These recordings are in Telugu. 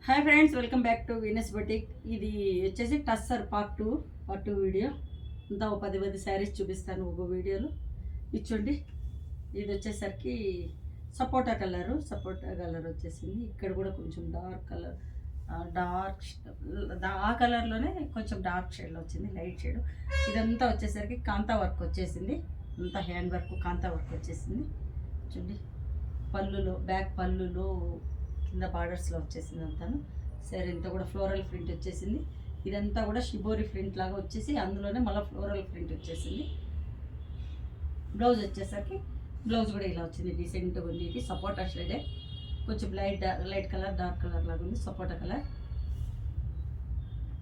Hi friends, welcome back to Venus boutique. ఇది వచ్చేసి టస్సర్ పార్ట్ టూ వీడియో. అంతా ఒక 10 శారీస్ చూపిస్తాను ఒక వీడియోలో. ఇచ్చండి, ఇది వచ్చేసరికి సపోటా కలర్ వచ్చేసింది. ఇక్కడ కూడా కొంచెం డార్క్ కలర్, ఆ కలర్లోనే కొంచెం డార్క్ షేడ్లో వచ్చింది, లైట్ షేడ్. ఇదంతా వచ్చేసరికి కాంతా వర్క్ వచ్చేసింది, అంతా హ్యాండ్ వర్క్ కాంతా వర్క్ వచ్చేసింది. చూడండి, బ్యాక్ పళ్ళులో కింద బార్డర్స్లో వచ్చేసింది అంతాను. సరే, ఇంత కూడా ఫ్లోరల్ ప్రింట్ వచ్చేసింది. ఇదంతా కూడా షిబోరి ప్రింట్ లాగా వచ్చేసి అందులోనే మళ్ళీ ఫ్లోరల్ ప్రింట్ వచ్చేసింది. బ్లౌజ్ వచ్చేసరికి బ్లౌజ్ కూడా ఇలా వచ్చింది, డీసెంట్గా ఉంది. ఇది సపోటా షేడే, కొంచెం లైట్ కలర్ డార్క్ కలర్ లాగా ఉంది, సపోటా కలర్.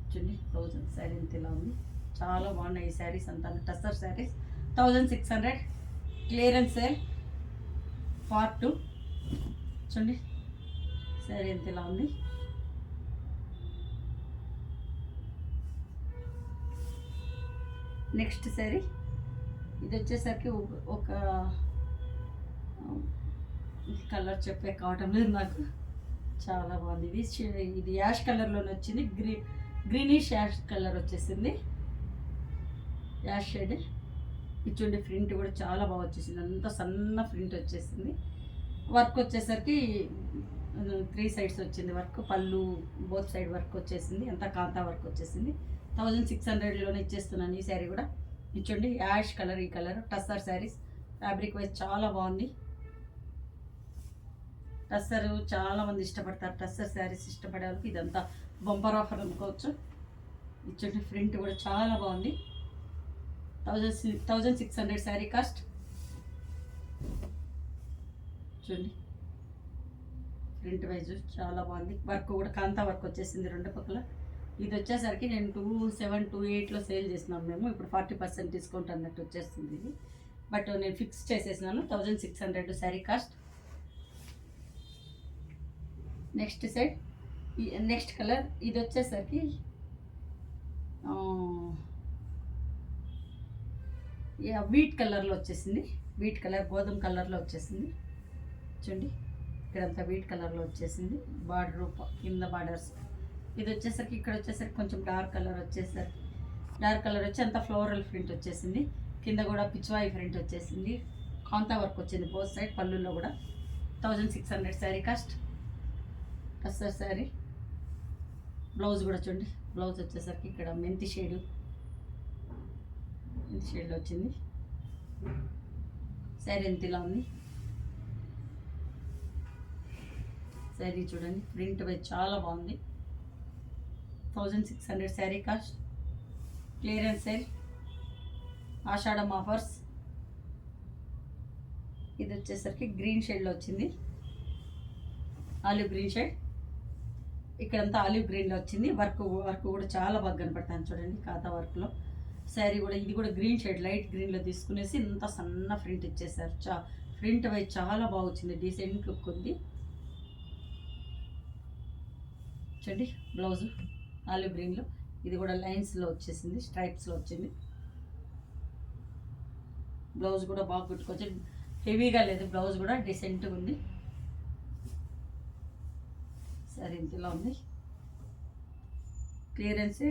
చూడండి, బ్లౌజ్ శారీ అంత ఇలా ఉంది. చాలా బాగున్నాయి ఈ శారీస్ అంతా. Tussar saris 1600 clearance sale part 2. చూడండి, శారీ ఎంత ఇలా ఉంది. నెక్స్ట్ శారీ ఇది వచ్చేసరికి ఒక కలర్ చెప్పే కావటం లేదు నాకు, చాలా బాగుంది. ఇది యాష్ కలర్లోనే వచ్చింది, గ్రీనిష్ యాష్ కలర్ వచ్చేసింది, యాష్ షేడ్. ఇచ్చుండి ప్రింట్ కూడా చాలా బాగా వచ్చేసింది, అంతా సన్న ప్రింట్ వచ్చేసింది. వర్క్ వచ్చేసరికి 3 సైడ్స్ వచ్చింది వర్క్, పళ్ళు బోత్ సైడ్ వర్క్ వచ్చేసింది, అంతా కాంతా వర్క్ వచ్చేసింది. 1600లోనే ఇచ్చేస్తున్నాను ఈ శారీ కూడా. ఇచ్చండి, యాష్ కలర్, ఈ colour tussar saris. Fabric wise చాలా బాగుంది. టస్సర్ చాలామంది ఇష్టపడతారు, టస్సర్ శారీస్ ఇష్టపడే వాళ్ళకి ఇదంతా బంపర్ ఆఫర్ అనుకోవచ్చు. ఇచ్చండి, ప్రింట్ కూడా చాలా బాగుంది. 1600 శారీ కాస్ట్. చూడండి, ప్రింట్ వైజ్ చాలా బాగుంది. వర్క్ కూడా కాంతా వర్క్ వచ్చేసింది రెండు పక్కల. ఇది వచ్చేసరికి నేను 2728లో సేల్ చేసినాను మేము. ఇప్పుడు 40% డిస్కౌంట్ అన్నట్టు వచ్చేస్తుంది ఇది, బట్ నేను ఫిక్స్ చేసేసినాను 1600 శారీ కాస్ట్. నెక్స్ట్ కలర్ ఇది వచ్చేసరికి వీట్ కలర్లో వచ్చేసింది, వీట్ కలర్ గోధుమ కలర్లో వచ్చేసింది. చూడండి, ఇక్కడంతా వీట్ కలర్లో వచ్చేసింది, బార్డర్ కింద బార్డర్స్. ఇది వచ్చేసరికి ఇక్కడ వచ్చేసరికి కొంచెం డార్క్ కలర్ వచ్చి అంతా ఫ్లోరల్ ప్రింట్ వచ్చేసింది. కింద కూడా పిచ్వాయి ప్రింట్ వచ్చేసింది, కాంతా వర్క్ వచ్చింది బోత్ సైడ్, పళ్ళుల్లో కూడా. 1600 శారీ కాస్ట్. టస్సర్ శారీ. బ్లౌజ్ కూడా చూడండి, బ్లౌజ్ వచ్చేసరికి ఇక్కడ మెంతి షేడ్లో వచ్చింది. శారీ ఎంత ఇలా ఉంది. శారీ చూడండి, ప్రింట్ వైజ్ చాలా బాగుంది. 1600 శారీ కాస్ట్. క్లియరెన్స్ సేల్, ఆషాఢం ఆఫర్స్. ఇది వచ్చేసరికి గ్రీన్ షేడ్లో వచ్చింది, ఆలివ్ గ్రీన్ షేడ్. ఇక్కడంతా ఆలివ్ గ్రీన్లో వచ్చింది. వర్క్ కూడా చాలా బాగా కనపడుతుంది చూడండి, కాతా వర్క్లో. శారీ కూడా ఇది కూడా గ్రీన్ షేడ్, లైట్ గ్రీన్లో తీసుకునేసి ఇంత సన్న ప్రింట్ ఇచ్చేసారు. ప్రింట్ వైజ్ చాలా బాగా వచ్చింది, డీసెంట్ లుక్ ఉంది. చూడండి, బ్లౌజు ఆలివ్ గ్రీన్లో, ఇది కూడా లైన్స్లో వచ్చేసింది, స్ట్రైప్స్లో వచ్చింది. బ్లౌజ్ కూడా బాగా కుట్టుకోవచ్చు, హెవీగా లేదు, బ్లౌజ్ కూడా డీసెంట్గా ఉంది. సరే, ఇంతలో ఉంది. Clearance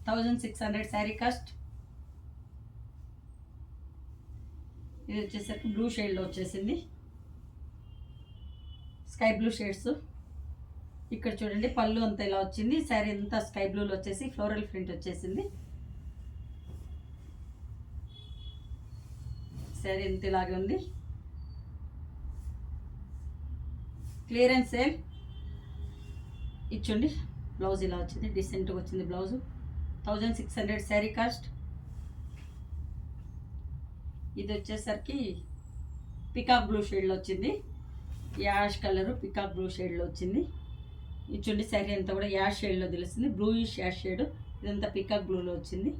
1600 sari cost. ఇది వచ్చేసరికి బ్లూ షేడ్లో వచ్చేసింది, స్కై బ్లూ షేడ్స్. ఇక్కడ చూడండి, పళ్ళు అంతా ఇలా వచ్చింది. శారీ అంతా స్కై బ్లూలో వచ్చేసి ఫ్లోరల్ ప్రింట్ వచ్చేసింది. శారీ అంత ఇలాగే ఉంది. Clearance sale. ఇచ్చండి, బ్లౌజ్ ఇలా వచ్చింది, డీసెంట్గా వచ్చింది బ్లౌజు. 1600 శారీ కాస్ట్. ఇది వచ్చేసరికి పికాక్ బ్లూ షేడ్లో వచ్చింది, యాష్ కలరు పికాక్ బ్లూ షేడ్లో వచ్చింది. ఇచ్చండి, శారీ అంతా కూడా యాష్ షేడ్లో తెలుస్తుంది, బ్లూయిష్ యాష్ షేడ్. ఇదంతా పికాక్ బ్లూలో వచ్చింది.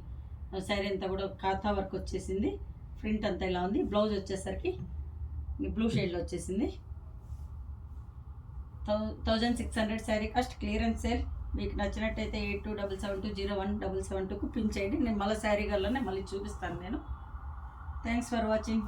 శారీ అంతా కూడా కాతా వర్క్ వచ్చేసింది, ప్రింట్ అంతా ఇలా ఉంది. బ్లౌజ్ వచ్చేసరికి బ్లూ షేడ్లో వచ్చేసింది. 1600 శారీ కాస్ట్. Clearance sale. మీకు నచ్చినట్టయితే 8277201772కు పిన్ చేయండి. నేను మళ్ళీ శారీ గల్లోనే మళ్ళీ చూపిస్తాను నేను. Thanks for watching.